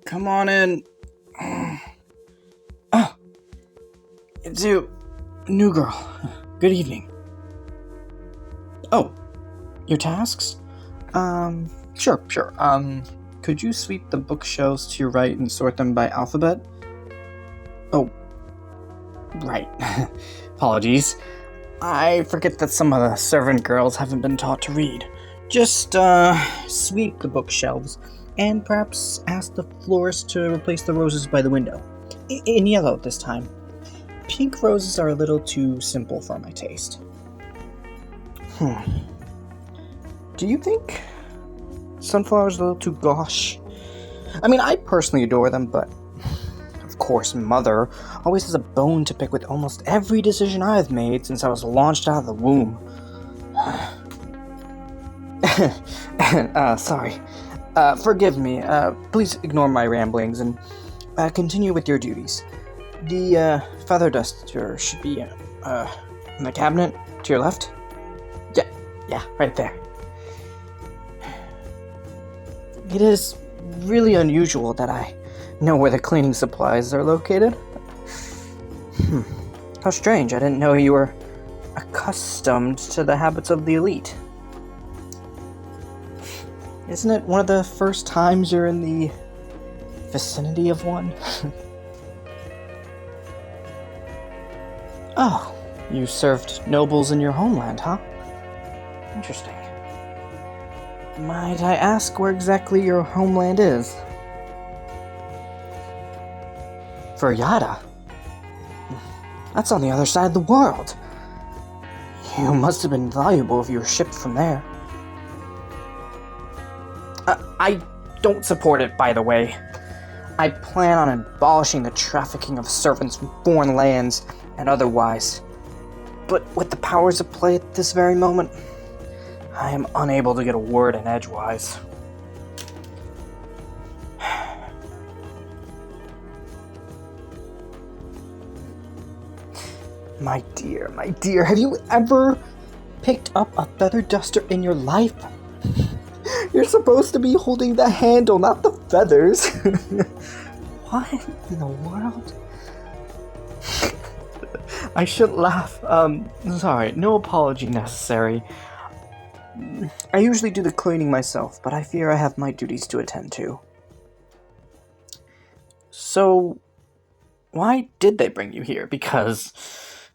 Come on in. Oh, it's you, new girl. Good evening. Oh, your tasks? Sure. Could you sweep the bookshelves to your right and sort them by alphabet? Oh, right. Apologies. I forget that some of the servant girls haven't been taught to read. Just, sweep the bookshelves, and perhaps ask the florist to replace the roses by the window. In yellow this time. Pink roses are a little too simple for my taste. Do you think sunflowers are a little too gauche? I mean, I personally adore them, but of course, Mother always has a bone to pick with almost every decision I've made since I was launched out of the womb. Sorry. Forgive me. Please ignore my ramblings and continue with your duties. The feather duster should be in the cabinet to your left. Yeah, right there. It is really unusual that I know where the cleaning supplies are located. How strange. I didn't know you were accustomed to the habits of the elite. Isn't it one of the first times you're in the vicinity of one? Oh, you served nobles in your homeland, huh? Interesting. Might I ask where exactly your homeland is? Yada. That's on the other side of the world. You must have been valuable if you were shipped from there. I don't support it, by the way. I plan on abolishing the trafficking of servants from foreign lands and otherwise. But with the powers at play at this very moment, I am unable to get a word in edgewise. My dear, have you ever picked up a feather duster in your life? You're supposed to be holding the handle, not the feathers. What in the world? I shouldn't laugh. Sorry, no apology necessary. I usually do the cleaning myself, but I fear I have my duties to attend to. So, why did they bring you here? Because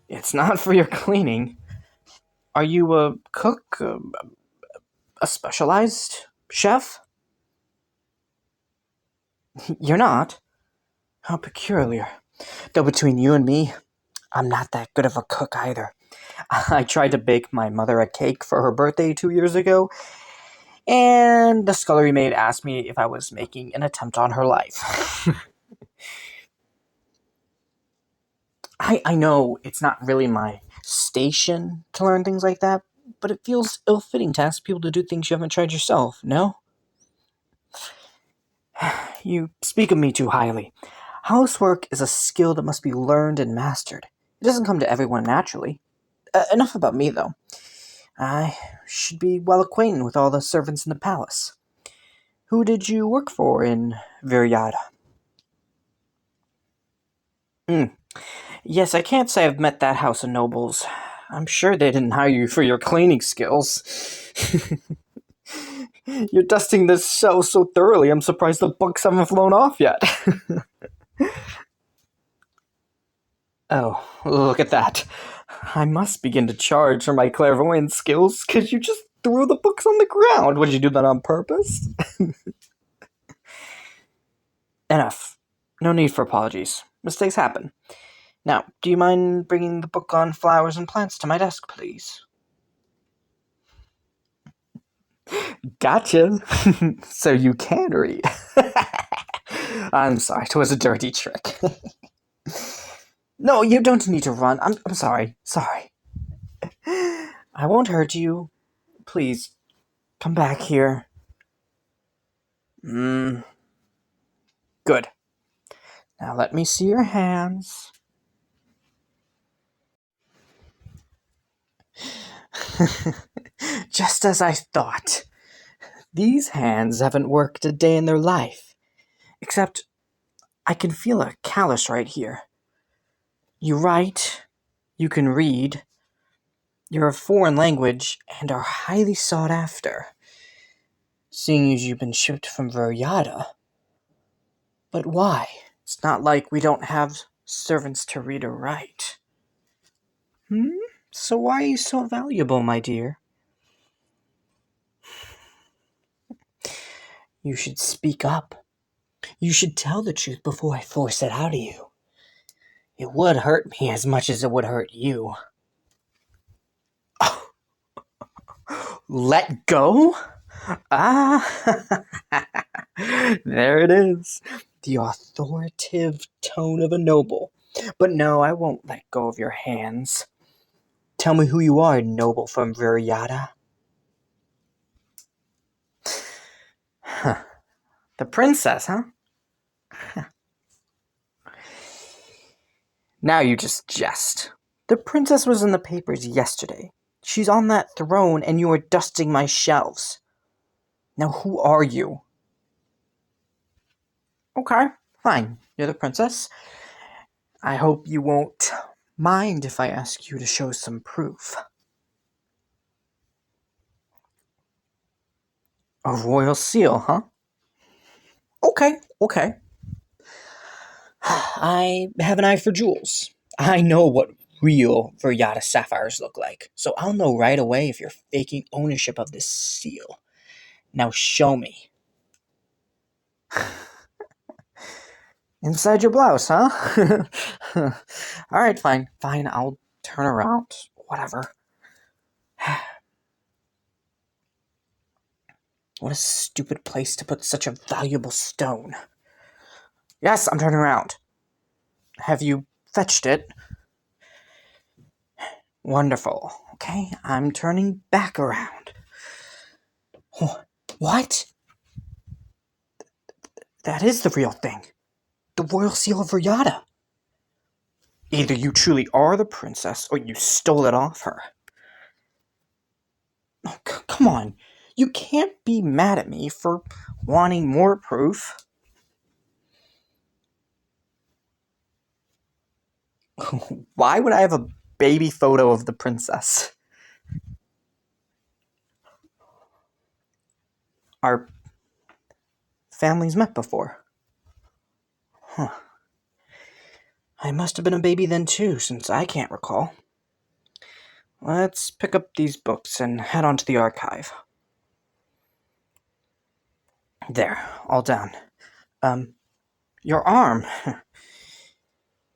it's not for your cleaning. Are you a cook? A specialized chef? You're not? How peculiar. Though between you and me, I'm not that good of a cook either. I tried to bake my mother a cake for her birthday 2 years ago, and the scullery maid asked me if I was making an attempt on her life. I know it's not really my station to learn things like that, but it feels ill-fitting to ask people to do things you haven't tried yourself, no? You speak of me too highly. Housework is a skill that must be learned and mastered. It doesn't come to everyone naturally. Enough about me, though. I should be well acquainted with all the servants in the palace. Who did you work for in Viryada? Yes, I can't say I've met that house of nobles. I'm sure they didn't hire you for your cleaning skills. You're dusting this show so thoroughly, I'm surprised the bugs haven't flown off yet. Oh, look at that. I must begin to charge for my clairvoyant skills, because you just threw the books on the ground. Would you do that on purpose? Enough. No need for apologies. Mistakes happen. Now, do you mind bringing the book on flowers and plants to my desk, please? Gotcha. So you can read. I'm sorry, it was a dirty trick. No, you don't need to run. I'm sorry. I won't hurt you. Please, come back here. Good. Now let me see your hands. Just as I thought. These hands haven't worked a day in their life. Except, I can feel a callus right here. You write, you can read, you're a foreign language, and are highly sought after, seeing as you've been shipped from Veriata. But why? It's not like we don't have servants to read or write. So why are you so valuable, my dear? You should speak up. You should tell the truth before I force it out of you. It would hurt me as much as it would hurt you. Oh, let go? Ah, there it is. The authoritative tone of a noble. But no, I won't let go of your hands. Tell me who you are, noble from Veriata. Huh. The princess, huh? Now you just jest. The princess was in the papers yesterday. She's on that throne and you are dusting my shelves. Now who are you? Okay, fine. You're the princess. I hope you won't mind if I ask you to show some proof. A royal seal, huh? Okay. I have an eye for jewels. I know what real Veriata sapphires look like, so I'll know right away if you're faking ownership of this seal. Now show me. Inside your blouse, huh? Alright, fine, I'll turn around. Whatever. What a stupid place to put such a valuable stone. Yes, I'm turning around. Have you fetched it? Wonderful. Okay, I'm turning back around. What? That is the real thing. The royal seal of Veriata. Either you truly are the princess, or you stole it off her. Oh, come on. You can't be mad at me for wanting more proof. Why would I have a baby photo of the princess? Our families met before. Huh. I must have been a baby then too, since I can't recall. Let's pick up these books and head on to the archive. There, all down. Your arm.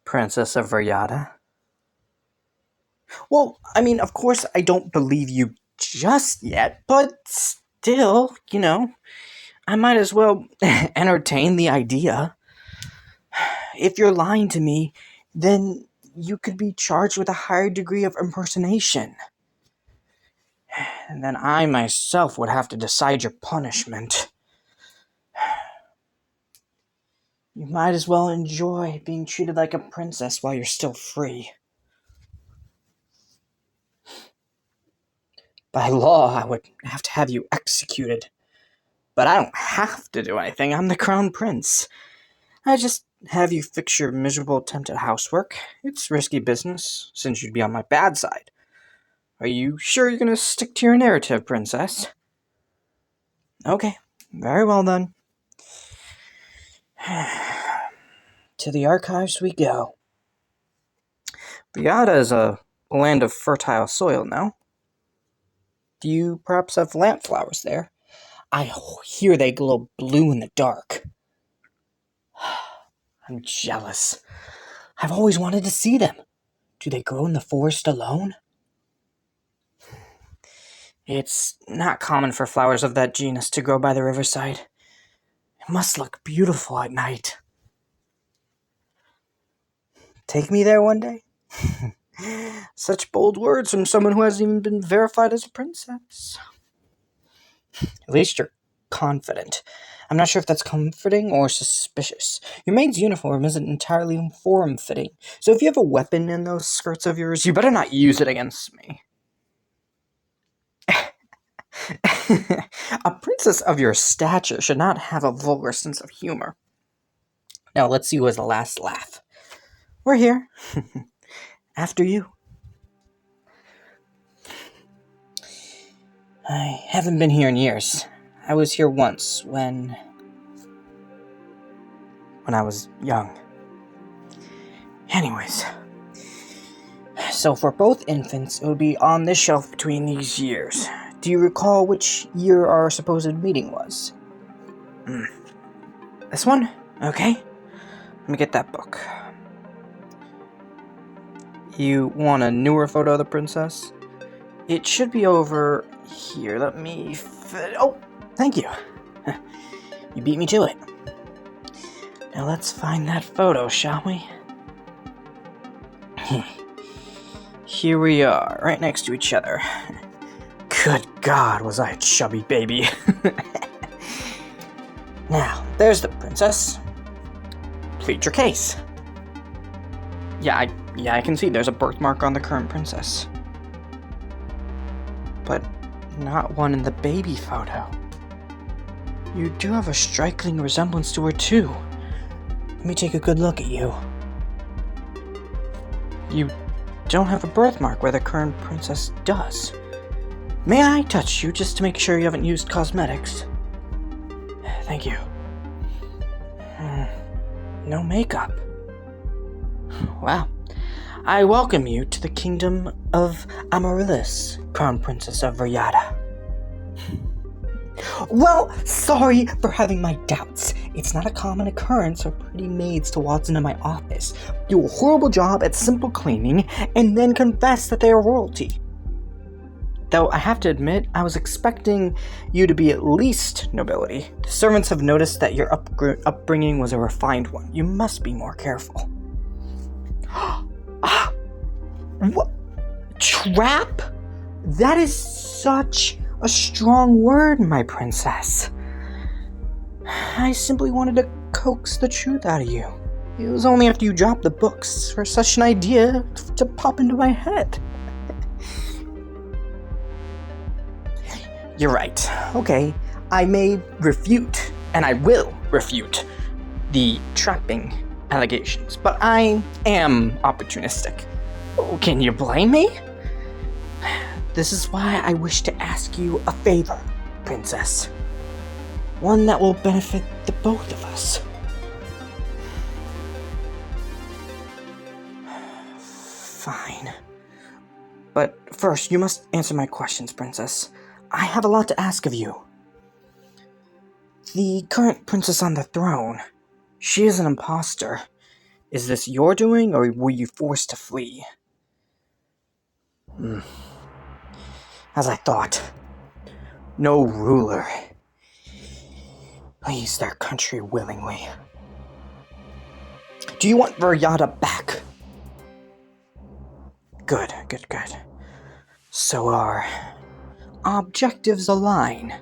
Princess of Veriata. Well, I mean, of course I don't believe you just yet, but still, I might as well entertain the idea. If you're lying to me, then you could be charged with a higher degree of impersonation. And then I myself would have to decide your punishment. You might as well enjoy being treated like a princess while you're still free. By law, I would have to have you executed. But I don't have to do anything. I'm the crown prince. I just have you fix your miserable attempt at housework. It's risky business, since you'd be on my bad side. Are you sure you're going to stick to your narrative, princess? Okay, very well then. To the archives we go. Viata is a land of fertile soil, no? Do you perhaps have lamp flowers there? I hear they glow blue in the dark. I'm jealous. I've always wanted to see them. Do they grow in the forest alone? It's not common for flowers of that genus to grow by the riverside. It must look beautiful at night. Take me there one day? Such bold words from someone who hasn't even been verified as a princess. At least you're confident. I'm not sure if that's comforting or suspicious. Your maid's uniform isn't entirely form-fitting, so if you have a weapon in those skirts of yours, you better not use it against me. A princess of your stature should not have a vulgar sense of humor. Now let's see who has the last laugh. We're here. After you. I haven't been here in years. I was here once when I was young. Anyways. So for both infants, it would be on this shelf between these years. Do you recall which year our supposed meeting was? This one? Okay. Let me get that book. You want a newer photo of the princess? It should be over here. Let me... Oh, thank you. You beat me to it. Now let's find that photo, shall we? Here we are, right next to each other. Good God, was I a chubby baby. Now, there's the princess. Plead your case. Yeah, I can see there's a birthmark on the current princess. But not one in the baby photo. You do have a striking resemblance to her too. Let me take a good look at you. You don't have a birthmark where the current princess does. May I touch you just to make sure you haven't used cosmetics? Thank you. No makeup. Wow. I welcome you to the kingdom of Amaryllis, Crown Princess of Veryata. Well, sorry for having my doubts. It's not a common occurrence for pretty maids to waltz into my office, do a horrible job at simple cleaning, and then confess that they are royalty. Though I have to admit, I was expecting you to be at least nobility. The servants have noticed that your upbringing was a refined one. You must be more careful. What? Trap? That is such a strong word, my princess. I simply wanted to coax the truth out of you. It was only after you dropped the books for such an idea to pop into my head. You're right. Okay, I may refute, and I will refute, the trapping allegations, but I am opportunistic. Oh, can you blame me? This is why I wish to ask you a favor, princess. One that will benefit the both of us. Fine. But first, you must answer my questions, princess. I have a lot to ask of you. The current princess on the throne, she is an imposter. Is this your doing, or were you forced to flee? As I thought, no ruler leaves their country willingly. Do you want Veryata back? Good. So our objectives align.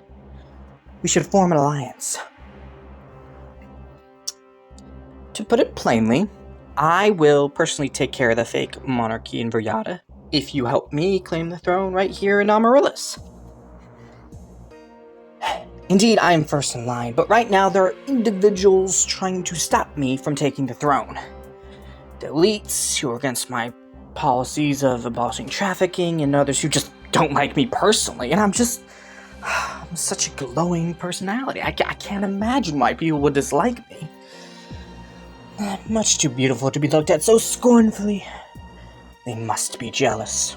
We should form an alliance. To put it plainly, I will personally take care of the fake monarchy in Veryata if you help me claim the throne right here in Amaryllis. Indeed, I am first in line, but right now there are individuals trying to stop me from taking the throne. The elites who are against my policies of abolishing trafficking, and others who just don't like me personally, and I'm such a glowing personality. I can't imagine why people would dislike me. Much too beautiful to be looked at so scornfully. They must be jealous.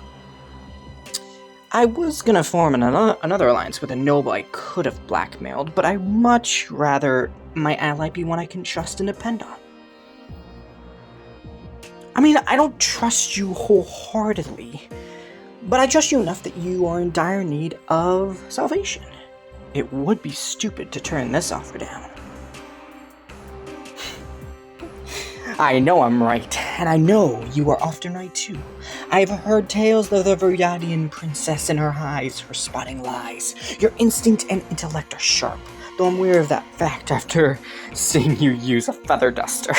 I was gonna form another alliance with a noble I could have blackmailed, but I'd much rather my ally be one I can trust and depend on. I mean, I don't trust you wholeheartedly, but I trust you enough that you are in dire need of salvation. It would be stupid to turn this offer down. I know I'm right, and I know you are often right too. I have heard tales of the Veryatian princess and her eyes for spotting lies. Your instinct and intellect are sharp, though I'm aware of that fact after seeing you use a feather duster.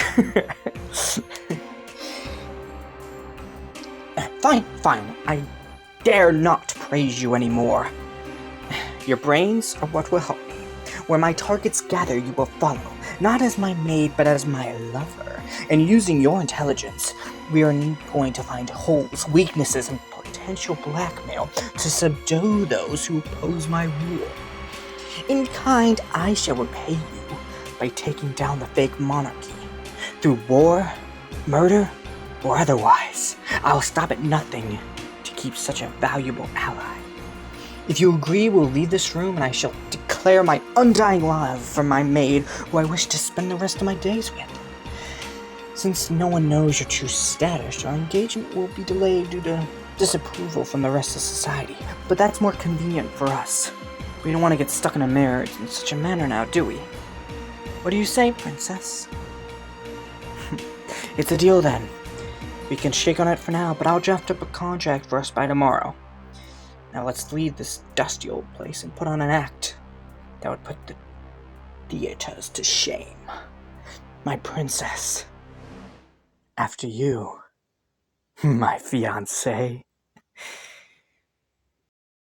Fine. I dare not praise you anymore. Your brains are what will help me. Where my targets gather, you will follow, not as my maid, but as my lover. And using your intelligence, we are going to find holes, weaknesses, and potential blackmail to subdue those who oppose my rule. In kind, I shall repay you by taking down the fake monarchy. Through war, murder, or otherwise, I'll stop at nothing to keep such a valuable ally. If you agree, we'll leave this room and I shall declare my undying love for my maid, who I wish to spend the rest of my days with. Since no one knows your true status, our engagement will be delayed due to disapproval from the rest of society. But that's more convenient for us. We don't want to get stuck in a marriage in such a manner now, do we? What do you say, princess? It's a deal then. We can shake on it for now, but I'll draft up a contract for us by tomorrow. Now let's leave this dusty old place and put on an act that would put the theaters to shame. My princess. After you, my fiancé.